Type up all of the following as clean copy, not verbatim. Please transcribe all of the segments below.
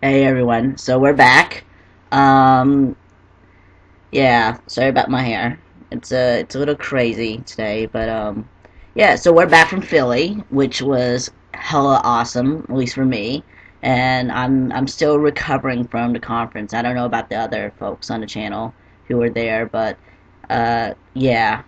Hey everyone, so we're back. Um, yeah, sorry about my hair. It's a little crazy today, but yeah. So we're back from Philly, which was hella awesome, at least for me. And I'm still recovering from the conference. I don't know about the other folks on the channel who were there, but yeah,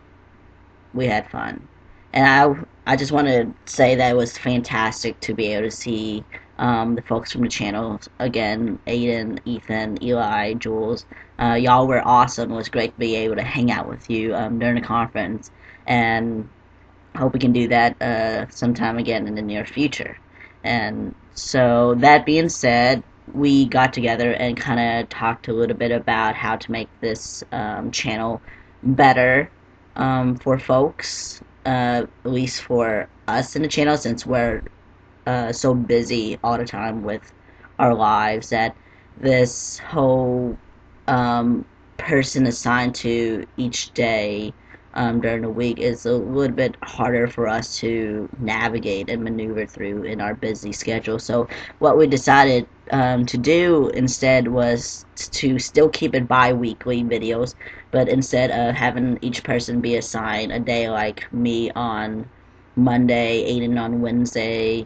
we had fun. And I just want to say that it was fantastic to be able to see the folks from the channel again, Aiden, Ethan, Eli, Jules. Y'all were awesome. It was great to be able to hang out with you during the conference, and hope we can do that sometime again in the near future. And so that being said, we got together and kind of talked a little bit about how to make this channel better for folks, at least for us in the channel, since we're so busy all the time with our lives that this whole um, person assigned to each day during the week is a little bit harder for us to navigate and maneuver through in our busy schedule. So what we decided to do instead was to still keep it bi-weekly videos, but instead of having each person be assigned a day, like me on Monday, Aiden on Wednesday,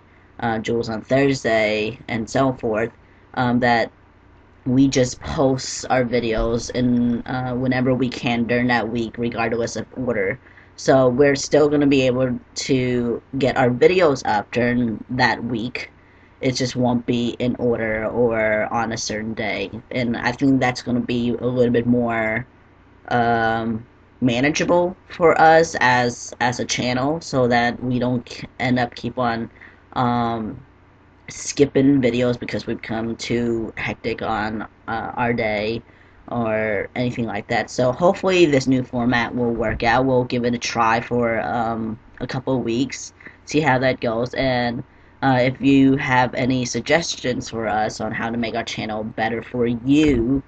Jules on Thursday, and so forth, that we just post our videos in whenever we can during that week, regardless of order. So we're still going to be able to get our videos up during that week. It just won't be in order or on a certain day. And I think that's going to be a little bit more um, manageable for us as a channel, so that we don't end up keep on um, skipping videos because we've become too hectic on our day or anything like that. So hopefully this new format will work out. We'll give it a try for a couple of weeks, see how that goes, and if you have any suggestions for us on how to make our channel better for you,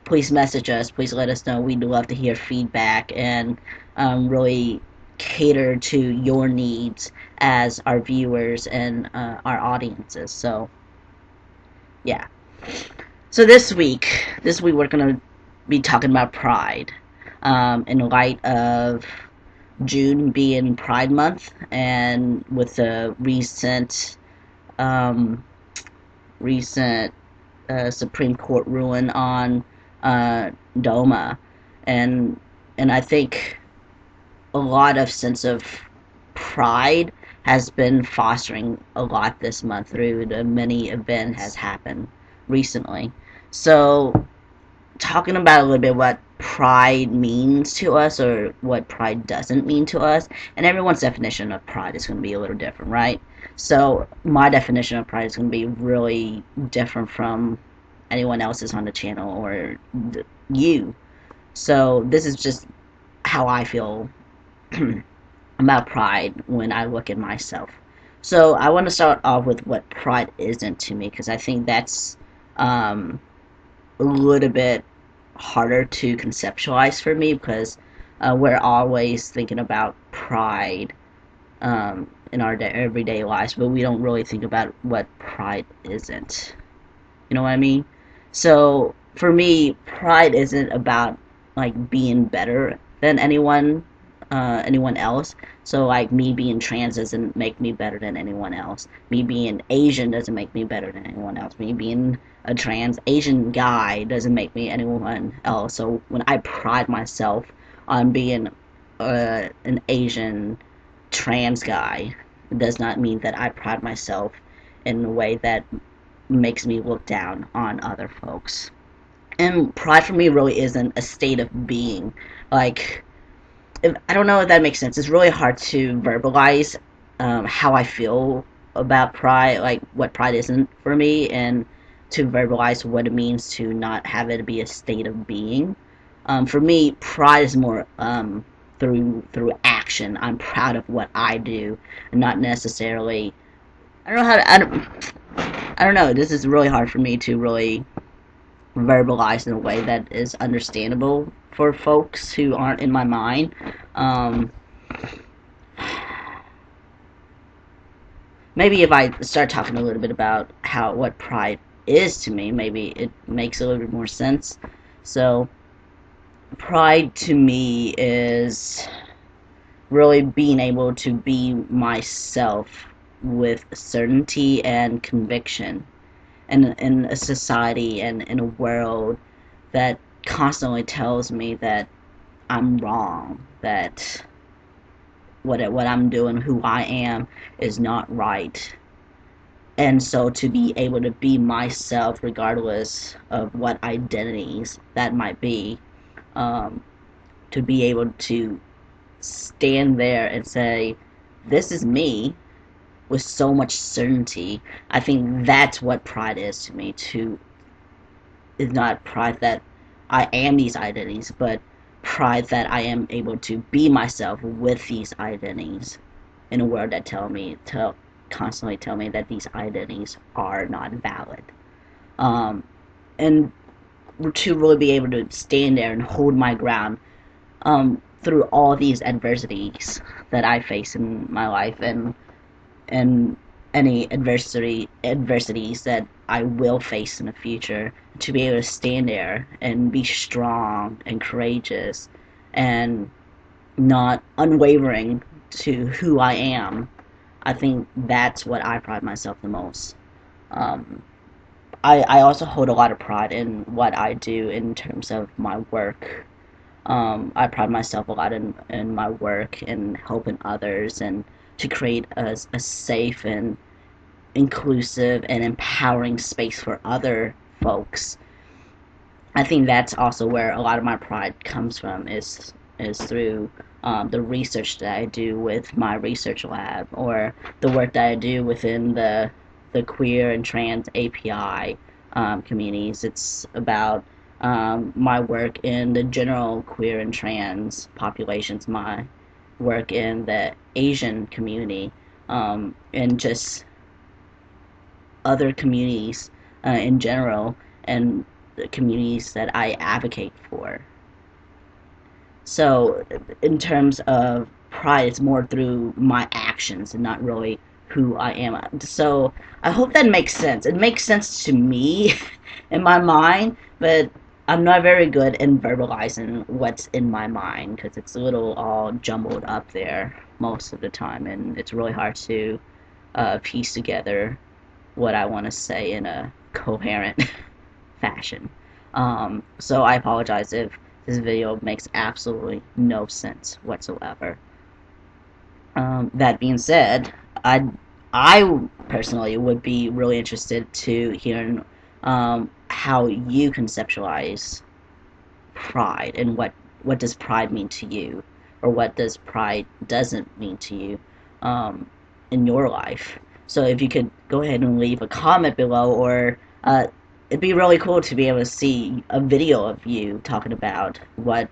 please message us. Please let us know. We'd love to hear feedback and really cater to your needs as our viewers and our audiences. So yeah. So this week we're gonna be talking about Pride, in light of June being Pride Month, and with the um, recent Supreme Court ruling on DOMA, and I think a lot of sense of pride has been fostering a lot this month through the many events has happened recently. So talking about a little bit what pride means to us or what pride doesn't mean to us, and everyone's definition of pride is going to be a little different, right? So my definition of pride is going to be really different from anyone else's on the channel or you. So this is just how I feel about pride when I look at myself. So I want to start off with what pride isn't to me, because I think that's um, a little bit harder to conceptualize for me, because we're always thinking about pride in our everyday lives, but we don't really think about what pride isn't. You know what I mean? So for me, pride isn't about like being better than anyone else. So like me being trans doesn't make me better than anyone else. Me being Asian doesn't make me better than anyone else. Me being a trans Asian guy doesn't make me anyone else. So when I pride myself on being an Asian trans guy, it does not mean that I pride myself in a way that makes me look down on other folks. And pride for me really isn't a state of being. Like, I don't know if that makes sense. It's really hard to verbalize how I feel about pride, like what pride isn't for me, and to verbalize what it means to not have it be a state of being. For me, pride is more through action. I'm proud of what I do, and not necessarily. I don't know how to. I don't know. This is really hard for me to really verbalized in a way that is understandable for folks who aren't in my mind. Um, Maybe if I start talking a little bit about what pride is to me. Maybe it makes a little bit more sense. So, pride to me is really being able to be myself with certainty and conviction in a society and in a world that constantly tells me that I'm wrong, that what I'm doing, who I am, is not right. And so to be able to be myself regardless of what identities that might be, um, to be able to stand there and say, this is me, with so much certainty. I think that's what pride is to me. To Is not pride that I am these identities, but pride that I am able to be myself with these identities in a world that constantly tell me that these identities are not valid. Um, and to really be able to stand there and hold my ground through all these adversities that I face in my life, and any adversities that I will face in the future, to be able to stand there and be strong and courageous and not unwavering to who I am. I think that's what I pride myself the most. Um, I also hold a lot of pride in what I do in terms of my work. I pride myself a lot in my work and helping others and to create a safe and inclusive and empowering space for other folks. I think that's also where a lot of my pride comes from, is through the research that I do with my research lab, or the work that I do within the queer and trans API communities. It's about my work in the general queer and trans populations, my work in the Asian community, and just other communities in general, and the communities that I advocate for. So, in terms of pride, it's more through my actions and not really who I am. So, I hope that makes sense. It makes sense to me in my mind, but I'm not very good in verbalizing what's in my mind because it's a little all jumbled up there most of the time, and it's really hard to piece together what I want to say in a coherent fashion. So I apologize if this video makes absolutely no sense whatsoever. That being said, I personally would be really interested to hear how you conceptualize pride, and what does pride mean to you, or what does pride doesn't mean to you in your life. So if you could go ahead and leave a comment below, or it'd be really cool to be able to see a video of you talking about what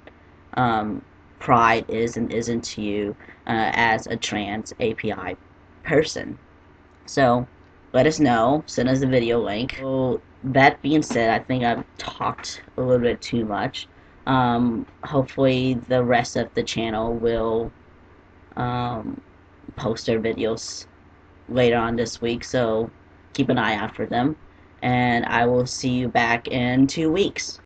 pride is and isn't to you as a trans API person. So let us know. Send us a video link. So that being said, I think I've talked a little bit too much. Hopefully the rest of the channel will post their videos later on this week, so keep an eye out for them. And I will see you back in 2 weeks.